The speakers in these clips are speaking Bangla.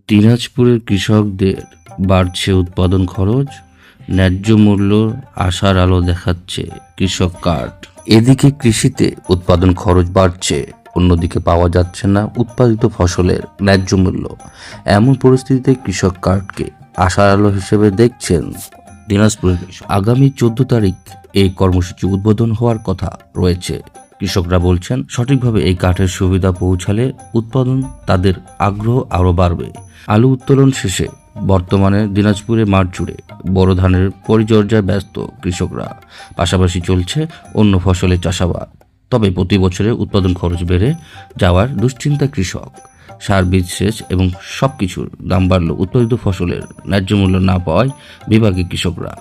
দিনাজপুরের কৃষকদের বাড়ছে উৎপাদন খরচ, ন্যায্য মূল্য আশার আলো দেখাচ্ছে কৃষক কার্ড। এদিকে কৃষিতে উৎপাদন খরচ বাড়ছে, অন্যদিকে পাওয়া যাচ্ছে না উৎপাদিত ফসলের ন্যায্য মূল্য। এমন পরিস্থিতিতে কৃষক কার্ডকে আশার আলো হিসেবে দেখছেন দিনাজপুরের কৃষক। আগামী 14 তারিখ এই কর্মসূচি উদ্বোধন হওয়ার কথা রয়েছে। কৃষকরা বলছেন, সঠিকভাবে এই কাঠের সুবিধা পৌঁছালে উৎপাদন তাদের আগ্রহ আরও বাড়বে। আলু উত্তোলন শেষে বর্তমানে দিনাজপুরে মাঠ জুড়ে বোরো ধানের পরিচর্যায় ব্যস্ত কৃষকরা, পাশাপাশি চলছে অন্য ফসলের চাষাবাদ। তবে প্রতি বছরে উৎপাদন খরচ বেড়ে যাওয়ার দুশ্চিন্তা কৃষক। সার, বীজ, সেচ এবং সবকিছুর দাম বাড়লেও উৎপাদিত ফসলের ন্যায্য মূল্য না পাওয়ায় বিভাগে কৃষকরা।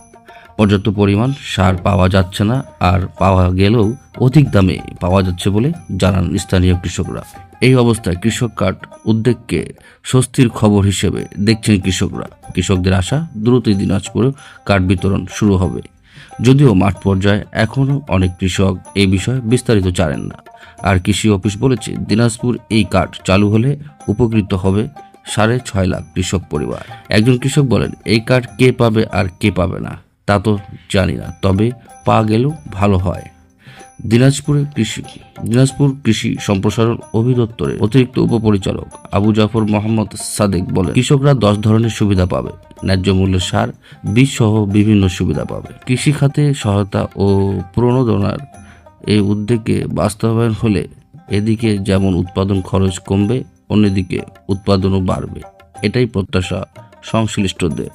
পর্যাপ্ত পরিমাণ সার পাওয়া যাচ্ছে না, আর পাওয়া গেলেও অধিক দামে পাওয়া যাচ্ছে বলে জানান স্থানীয় কৃষকরা। এই অবস্থায় কৃষক কার্ড উদ্যোগকে স্বস্তির খবর হিসেবে দেখছেন কৃষকরা। কৃষকদের আশা, দ্রুতই দিনাজপুরে কার্ড বিতরণ শুরু হবে। যদিও মাঠ পর্যায়ে এখনও অনেক কৃষক এই বিষয়ে বিস্তারিত জানেন না। আর কৃষি অফিস বলেছে, দিনাজপুর এই কার্ড চালু হলে উপকৃত হবে 6.5 লাখ কৃষক পরিবার। একজন কৃষক বলেন, এই কার্ড কে পাবে আর কে পাবে না তা তো জানি না, তবে পা গেলেও ভালো হয়। দিনাজপুর কৃষি সম্প্রসারণ অধিদপ্তরের অতিরিক্ত উপপরিচালক আবু জাফর মোহাম্মদ সাদেক বলেন, কৃষকরা 10 ধরনের সুবিধা পাবে। ন্যায্য মূল্যের সার, বীজ সহ বিভিন্ন সুবিধা পাবে। কৃষি খাতে সহায়তা ও প্রণোদনার এই উদ্যোগে বাস্তবায়ন হলে এদিকে যেমন উৎপাদন খরচ কমবে, অন্যদিকে উৎপাদনও বাড়বে। এটাই প্রত্যাশা সংশ্লিষ্টদের।